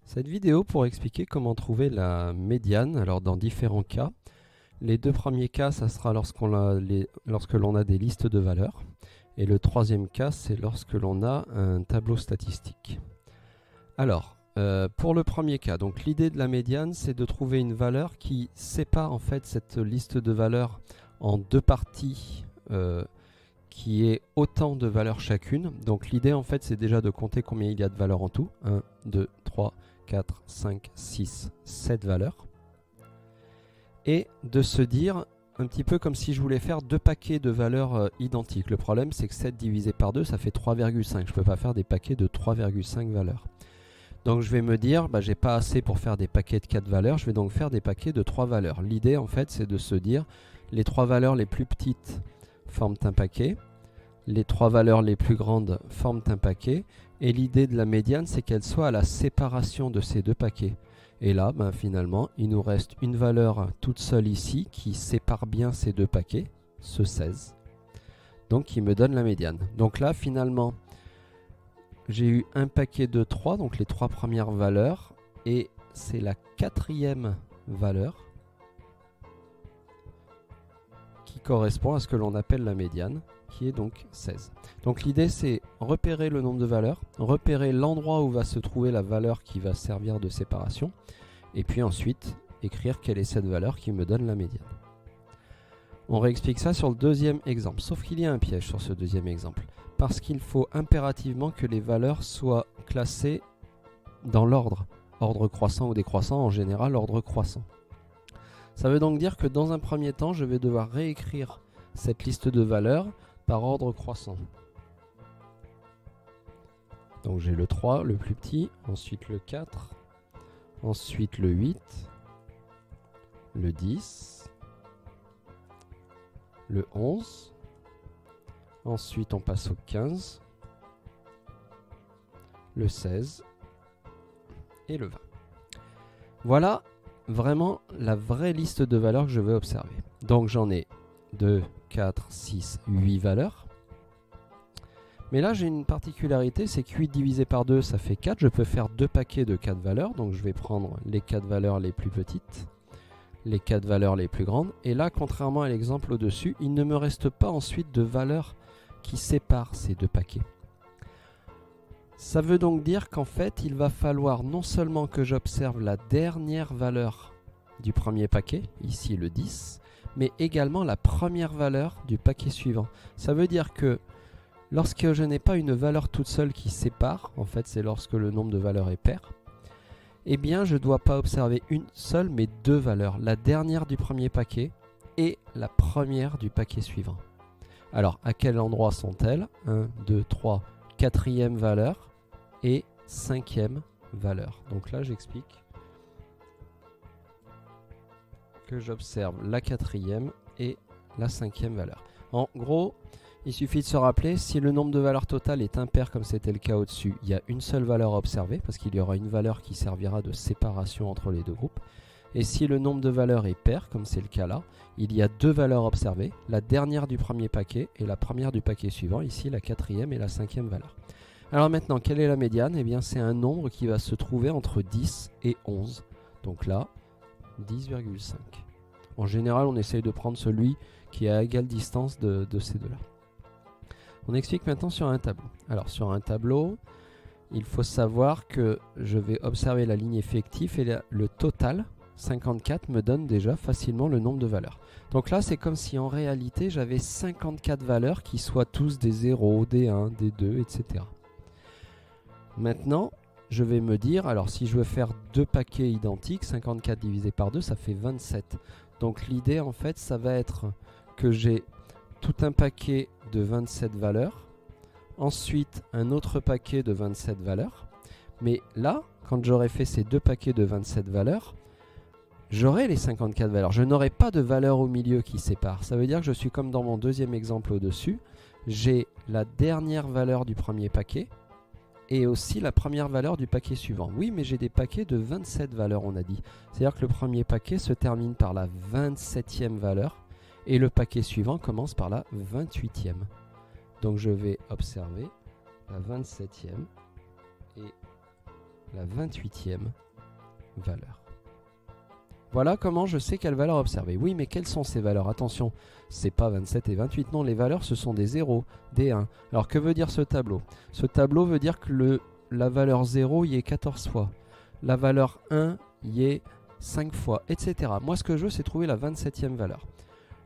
Cette vidéo pour expliquer comment trouver la médiane, alors dans différents cas. Les deux premiers cas, ça sera lorsque l'on a des listes de valeurs. Et le troisième cas, c'est lorsque l'on a un tableau statistique. Alors, pour le premier cas, donc l'idée de la médiane, c'est de trouver une valeur qui sépare en fait cette liste de valeurs en deux parties qui est autant de valeurs chacune. Donc l'idée en fait, c'est déjà de compter combien il y a de valeurs en tout. 1, 2, 3, 4, 5, 6, 7 valeurs. Et de se dire, un petit peu comme si je voulais faire deux paquets de valeurs identiques. Le problème, c'est que 7 divisé par 2, ça fait 3,5. Je ne peux pas faire des paquets de 3,5 valeurs. Donc je vais me dire, j'ai pas assez pour faire des paquets de 4 valeurs, je vais donc faire des paquets de 3 valeurs. L'idée, en fait, c'est de se dire, les 3 valeurs les plus petites forment un paquet, les 3 valeurs les plus grandes forment un paquet, et l'idée de la médiane, c'est qu'elle soit à la séparation de ces deux paquets. Et là, finalement, il nous reste une valeur toute seule ici qui sépare bien ces deux paquets, ce 16, donc qui me donne la médiane. Donc là, finalement, j'ai eu un paquet de 3, donc les 3 premières valeurs, et c'est la 4e valeur qui correspond à ce que l'on appelle la médiane, qui est donc 16. Donc l'idée, c'est repérer le nombre de valeurs, repérer l'endroit où va se trouver la valeur qui va servir de séparation, et puis ensuite écrire quelle est cette valeur qui me donne la médiane. On réexplique ça sur le deuxième exemple, sauf qu'il y a un piège sur ce deuxième exemple, parce qu'il faut impérativement que les valeurs soient classées dans l'ordre, ordre croissant ou décroissant, en général ordre croissant. Ça veut donc dire que dans un premier temps, je vais devoir réécrire cette liste de valeurs par ordre croissant. Donc j'ai le 3, le plus petit, ensuite le 4, ensuite le 8, le 10, le 11, ensuite on passe au 15, le 16 et le 20. Voilà vraiment la vraie liste de valeurs que je vais observer. Donc j'en ai 2, 4, 6, 8 valeurs. Mais là j'ai une particularité, c'est que 8 divisé par 2 ça fait 4. Je peux faire deux paquets de 4 valeurs. Donc je vais prendre les 4 valeurs les plus petites, les 4 valeurs les plus grandes. Et là, contrairement à l'exemple au-dessus, il ne me reste pas ensuite de valeurs qui séparent ces deux paquets. Ça veut donc dire qu'en fait, il va falloir non seulement que j'observe la dernière valeur du premier paquet, ici le 10, mais également la première valeur du paquet suivant. Ça veut dire que lorsque je n'ai pas une valeur toute seule qui sépare, en fait c'est lorsque le nombre de valeurs est pair, eh bien je ne dois pas observer une seule mais deux valeurs, la dernière du premier paquet et la première du paquet suivant. Alors à quel endroit sont-elles? 1, 2, 3, 4e valeur et 5e valeur. Donc là j'explique que j'observe la 4e et la 5e valeur. En gros, il suffit de se rappeler, si le nombre de valeurs totales est impair comme c'était le cas au-dessus, il y a une seule valeur à observer parce qu'il y aura une valeur qui servira de séparation entre les deux groupes. Et si le nombre de valeurs est pair, comme c'est le cas là, il y a deux valeurs observées, la dernière du premier paquet et la première du paquet suivant, ici la 4e et la 5e valeur. Alors maintenant, quelle est la médiane? Eh bien c'est un nombre qui va se trouver entre 10 et 11. Donc là, 10,5. En général, on essaye de prendre celui qui est à égale distance de ces deux-là. On explique maintenant sur un tableau. Alors sur un tableau, il faut savoir que je vais observer la ligne effective et le total, 54, me donne déjà facilement le nombre de valeurs. Donc là, c'est comme si en réalité, j'avais 54 valeurs qui soient tous des 0, des 1, des 2, etc. Maintenant, je vais me dire, alors si je veux faire deux paquets identiques, 54 divisé par 2, ça fait 27. Donc l'idée, en fait, ça va être que j'ai tout un paquet de 27 valeurs, ensuite un autre paquet de 27 valeurs, mais là, quand j'aurai fait ces deux paquets de 27 valeurs, j'aurai les 54 valeurs. Je n'aurai pas de valeur au milieu qui sépare. Ça veut dire que je suis comme dans mon deuxième exemple au-dessus, j'ai la dernière valeur du premier paquet, et aussi la première valeur du paquet suivant. Oui, mais j'ai des paquets de 27 valeurs, on a dit. C'est-à-dire que le premier paquet se termine par la 27e valeur et le paquet suivant commence par la 28e. Donc je vais observer la 27e et la 28e valeur. Voilà comment je sais quelle valeur observer. Oui, mais quelles sont ces valeurs? Attention, c'est pas 27 et 28. Non, les valeurs, ce sont des 0, des 1. Alors, que veut dire ce tableau? Ce tableau veut dire que la valeur 0 y est 14 fois. La valeur 1 y est 5 fois, etc. Moi, ce que je veux, c'est trouver la 27e valeur.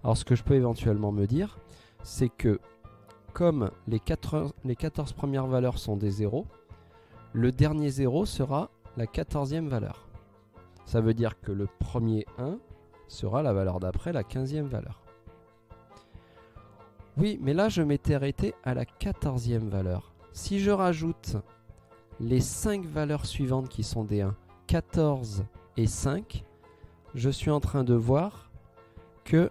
Alors, ce que je peux éventuellement me dire, c'est que comme les 14 premières valeurs sont des 0, le dernier 0 sera la 14e valeur. Ça veut dire que le premier 1 sera la valeur d'après, la 15e valeur. Oui, mais là, je m'étais arrêté à la 14e valeur. Si je rajoute les 5 valeurs suivantes qui sont des 1, 14 et 5, je suis en train de voir que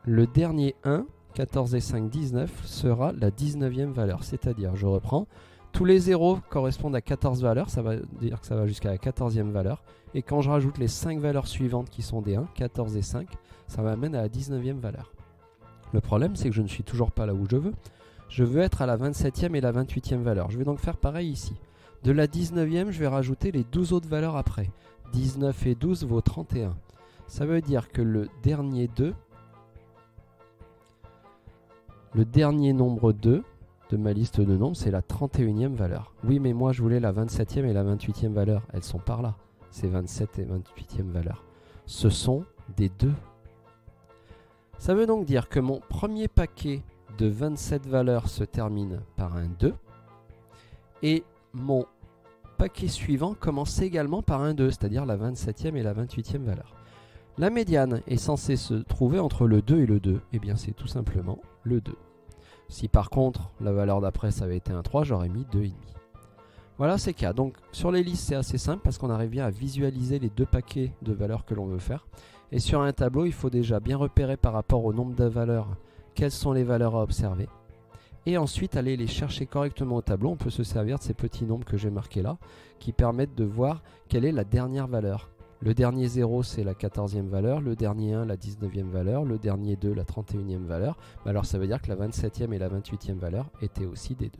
le dernier 1, 14 et 5, 19, sera la 19e valeur. C'est-à-dire, je reprends, tous les 0 correspondent à 14 valeurs, ça va dire que ça va jusqu'à la 14e valeur. Et quand je rajoute les 5 valeurs suivantes qui sont des 1, 14 et 5, ça m'amène à la 19e valeur. Le problème, c'est que je ne suis toujours pas là où je veux. Je veux être à la 27e et la 28e valeur. Je vais donc faire pareil ici. De la 19e, je vais rajouter les 12 autres valeurs après. 19 et 12 vaut 31. Ça veut dire que le dernier nombre 2 de ma liste de nombres, c'est la 31e valeur. Oui, mais moi, je voulais la 27e et la 28e valeur. Elles sont par là, ces 27 et 28e valeurs. Ce sont des 2. Ça veut donc dire que mon premier paquet de 27 valeurs se termine par un 2. Et mon paquet suivant commence également par un 2, c'est-à-dire la 27e et la 28e valeur. La médiane est censée se trouver entre le 2 et le 2. Eh bien, c'est tout simplement le 2. Si par contre, la valeur d'après, ça avait été un 3, j'aurais mis 2,5. Voilà ces cas. Donc, sur les listes, c'est assez simple parce qu'on arrive bien à visualiser les deux paquets de valeurs que l'on veut faire. Et sur un tableau, il faut déjà bien repérer par rapport au nombre de valeurs quelles sont les valeurs à observer. Et ensuite, aller les chercher correctement au tableau. On peut se servir de ces petits nombres que j'ai marqués là, qui permettent de voir quelle est la dernière valeur. Le dernier 0, c'est la 14e valeur, le dernier 1, la 19e valeur, le dernier 2, la 31e valeur. Alors ça veut dire que la 27e et la 28e valeur étaient aussi des 2.